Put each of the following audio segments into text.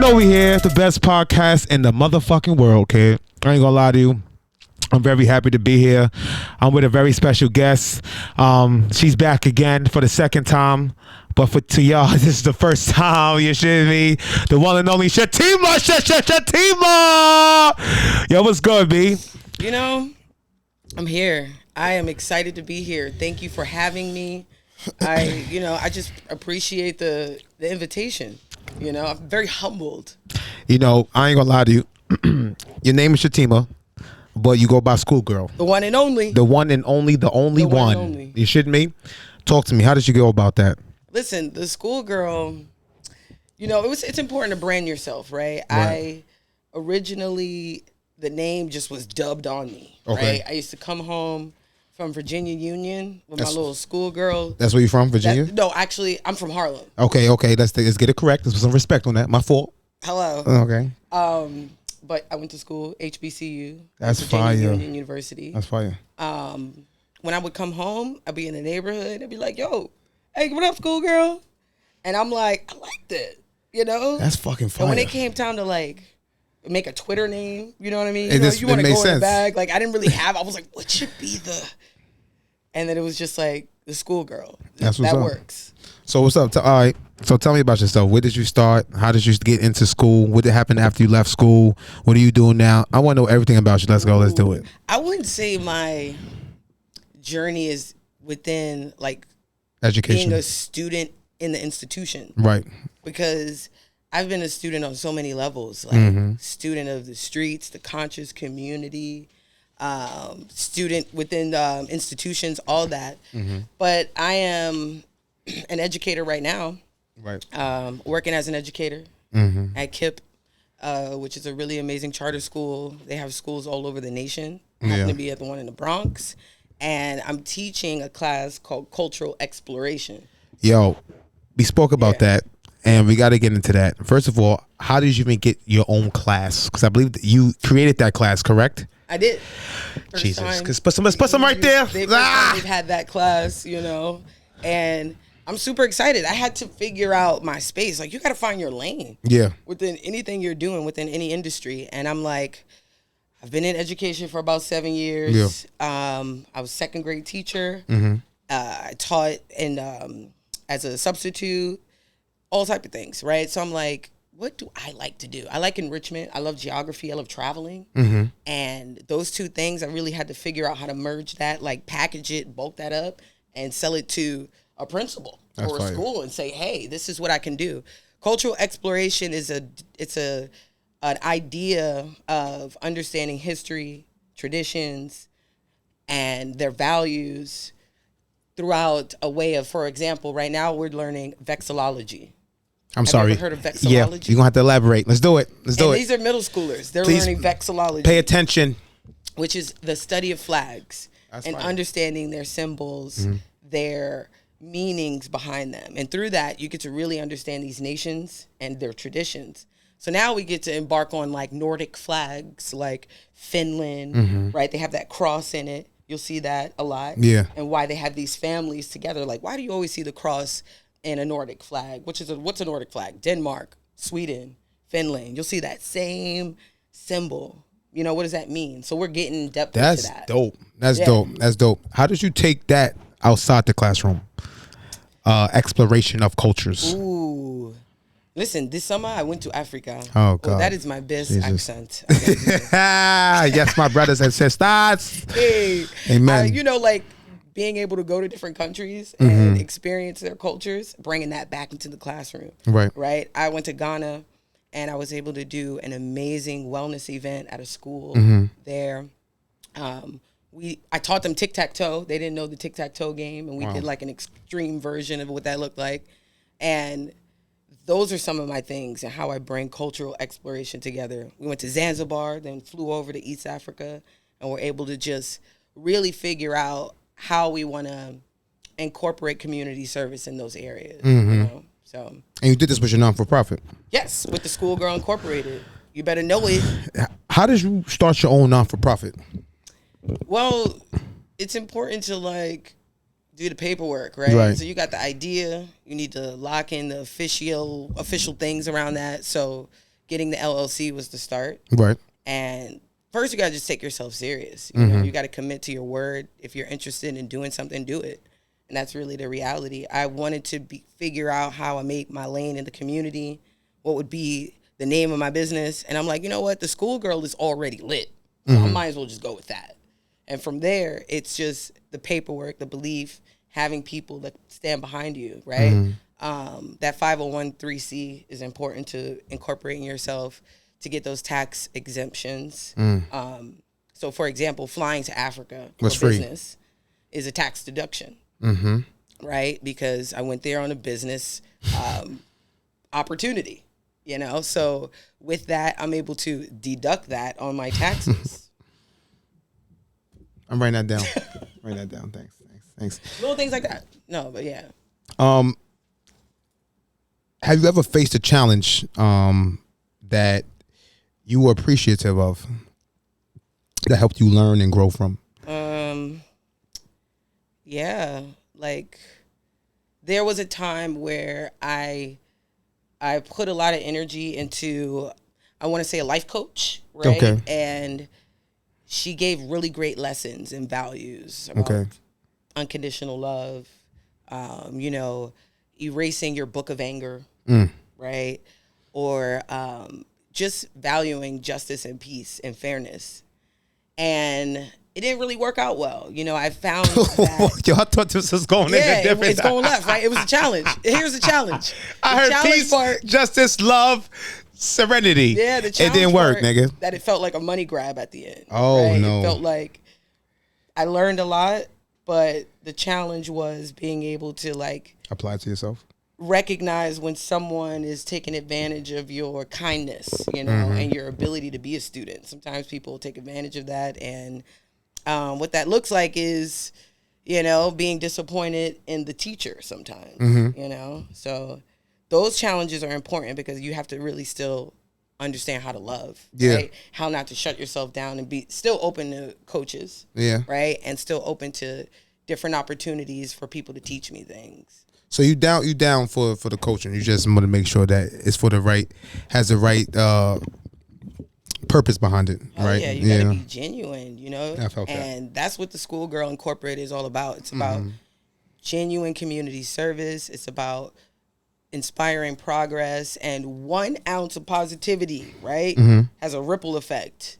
what we here. It's the best podcast in the motherfucking world, kid. I ain't gonna lie to you. I'm very happy to be here. I'm with a very special guest. She's back again for the second time. But to y'all, this is the first time. You shit me? The one and only Shatema. Shatema. Yo, what's good, B? You know, I'm here. I am excited to be here. Thank you for having me. I just appreciate the invitation. You know, I'm very humbled. You know, I ain't gonna lie to you. Your name is Shatema, but you go by Schoolgirl. The one and only. The one and only, the only one. Only. You shitting me? Talk to me. How did you go about that? Listen, the Schoolgirl, you know, it's important to brand yourself, right? Right. Originally, the name just was dubbed on me, okay. Right? I used to come home from Virginia Union with my little schoolgirl. That's where you from, Virginia? No, actually, I'm from Harlem. Okay. Let's get it correct. Let's put some respect on that. My fault. Hello. Okay. But I went to school, HBCU. That's Virginia fire. Union University. That's fire. When I would come home, I'd be in the neighborhood. I'd be like, yo, hey, what up, schoolgirl? And I'm like, I liked it, you know? That's fucking fire. And when it came time to, like, make a Twitter name, you know what I mean? You want to go sense. in the bag. Like, I didn't really have, I was like, what should be the... And then it was just like the Schoolgirl. That's what's that up. Works. So what's up? All right. So tell me about yourself. Where did you start? How did you get into school? What did happen after you left school? What are you doing now? I want to know everything about you. Let's go. Let's do it. I wouldn't say my journey is within like education, being a student in the institution. Right. Because I've been a student on so many levels, like student of the streets, the conscious community, student within institutions, all that. But I am an educator right now. Right. Working as an educator at KIPP, which is a really amazing charter school. They have schools all over the nation. I happen to be at the one in the Bronx. And I'm teaching a class called Cultural Exploration. Yo, we spoke about that. And we got to get into that. First of all, how did you even get your own class? Because I believe that you created that class, correct? I did. Jesus. Put some right there. They've had that class, you know. And I'm super excited. I had to figure out my space. Like, you got to find your lane. Yeah. Within anything you're doing, within any industry. And I'm like, I've been in education for about 7 years. Yeah. I was second grade teacher. I taught as a substitute. All type of things, right? So I'm like, what do I like to do? I like enrichment. I love geography. I love traveling. And those two things, I really had to figure out how to merge that, like package it, bulk that up, and sell it to a principal or a school and say, hey, this is what I can do. Cultural exploration is an idea of understanding history, traditions, and their values throughout a way of, for example, right now we're learning vexillology. I'm sorry. You ever heard of vexillology? Yeah, you're going to have to elaborate. Let's do it. These are middle schoolers. They're learning vexillology. Pay attention. Which is the study of flags. That's and understanding their symbols, their meanings behind them. And through that, you get to really understand these nations and their traditions. So now we get to embark on like Nordic flags, like Finland, right? They have that cross in it. You'll see that a lot. Yeah. And why they have these families together. Like, why do you always see the cross in a Nordic flag? What's a Nordic flag? Denmark, Sweden, Finland. You'll see that same symbol. You know, what does that mean? So we're getting depth into that. That's dope. That's dope. How did you take that outside the classroom? Exploration of cultures. Ooh. Listen, this summer I went to Africa. Oh, God. That is my best accent. Yes, my brothers and sisters. Hey. Amen. You know, like, being able to go to different countries and experience their cultures, bringing that back into the classroom. Right. I went to Ghana and I was able to do an amazing wellness event at a school there. I taught them tic-tac-toe. They didn't know the tic-tac-toe game, and we did like an extreme version of what that looked like. And those are some of my things and how I bring cultural exploration together. We went to Zanzibar, then flew over to East Africa, and were able to just really figure out how we want to incorporate community service in those areas. You know? So. And you did this with your non-for-profit? Yes, with the Schoolgirl Incorporated. You better know it. How did you start your own non-for-profit? Well, it's important to like do the paperwork, right? So you got the idea. You need to lock in the official things around that. So getting the LLC was the start. Right. And first, you got to just take yourself serious. You know, you got to commit to your word. If you're interested in doing something, do it. And that's really the reality. I wanted to figure out how I make my lane in the community, what would be the name of my business. And I'm like, you know what? The Schoolgirl is already lit. So I might as well just go with that. And from there, it's just the paperwork, the belief, having people that stand behind you, right? That 501(c) is important to incorporating yourself to get those tax exemptions. So, for example, flying to Africa for business is a tax deduction, right? Because I went there on a business opportunity, you know? So with that, I'm able to deduct that on my taxes. I'm writing that down. Write that down. Thanks. Little things like that. No, but yeah. Have you ever faced a challenge that you were appreciative of that helped you learn and grow from? Yeah, like there was a time where I put a lot of energy into, I want to say, a life coach, right? Okay. And she gave really great lessons and values about unconditional love, you know, erasing your book of anger, right? Or just valuing justice and peace and fairness. And it didn't really work out well. You know, I found that... Yo, I thought this was going in a different... it's going left, right? It was a challenge. Here's the challenge. I heard peace, justice, love, serenity. Yeah, the challenge it didn't work, nigga. That it felt like a money grab at the end. Oh, right? no. It felt like I learned a lot, but the challenge was being able to, like... apply it to yourself? Recognize when someone is taking advantage of your kindness, you know, and your ability to be a student. Sometimes people take advantage of that, and what that looks like is, you know, being disappointed in the teacher sometimes, you know. So those challenges are important because you have to really still understand how to love, right? How not to shut yourself down and be still open to coaches, right? And still open to different opportunities for people to teach me things. So you down for the coaching. You just want to make sure that it's for the right, has the right purpose behind it, right? Yeah, you gotta be genuine, you know? I felt that. And that's what the Schoolgirl Incorporated is all about. It's about genuine community service. It's about inspiring progress, and 1 ounce of positivity, right, has a ripple effect.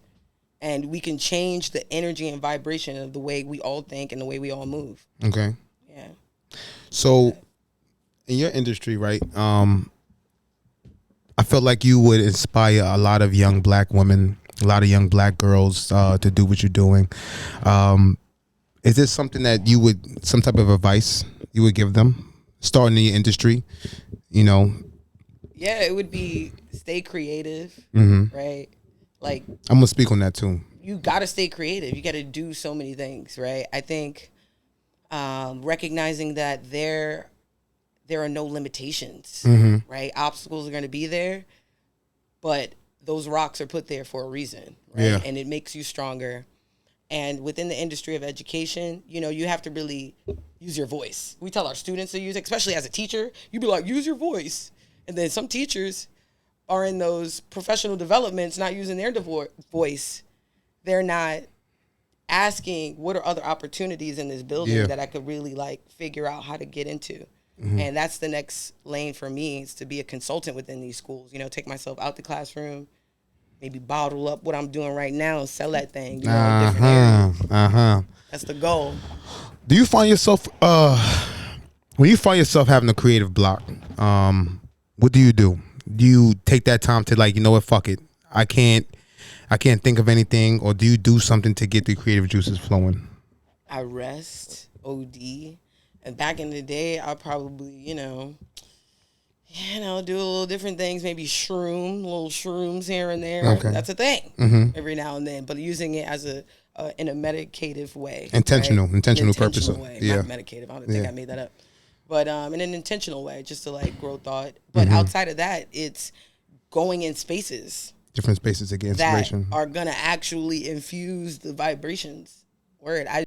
And we can change the energy and vibration of the way we all think and the way we all move. Okay. Yeah. So in your industry, right, I felt like you would inspire a lot of young black women, a lot of young black girls to do what you're doing. Is this something that you would, some type of advice you would give them starting in your industry, you know? Yeah, it would be stay creative, right? Like, I'm going to speak on that too. You got to stay creative. You got to do so many things, right? I think recognizing that there are no limitations, right? Obstacles are going to be there, but those rocks are put there for a reason, right? Yeah. And it makes you stronger. And within the industry of education, you know, you have to really use your voice. We tell our students to use it, especially as a teacher. You be like, use your voice. And then some teachers are in those professional developments not using their voice. They're not asking, what are other opportunities in this building that I could really like figure out how to get into? And that's the next lane for me, is to be a consultant within these schools. You know, take myself out the classroom, maybe bottle up what I'm doing right now and sell that thing. You know, in different areas. That's the goal. Do you find yourself when you find yourself having a creative block? What do? Do you take that time to, like, you know what, fuck it, I can't think of anything, or do you do something to get the creative juices flowing? I rest, OD. And back in the day, I probably, you know, do a little different things, maybe little shrooms here and there. Okay. That's a thing every now and then, but using it as in a medicative way. Intentional purpose. Way, not medicative. I don't think I made that up. But in an intentional way, just to like grow thought. But outside of that, it's going in spaces. Different spaces to get inspiration. That are going to actually infuse the vibrations. Word.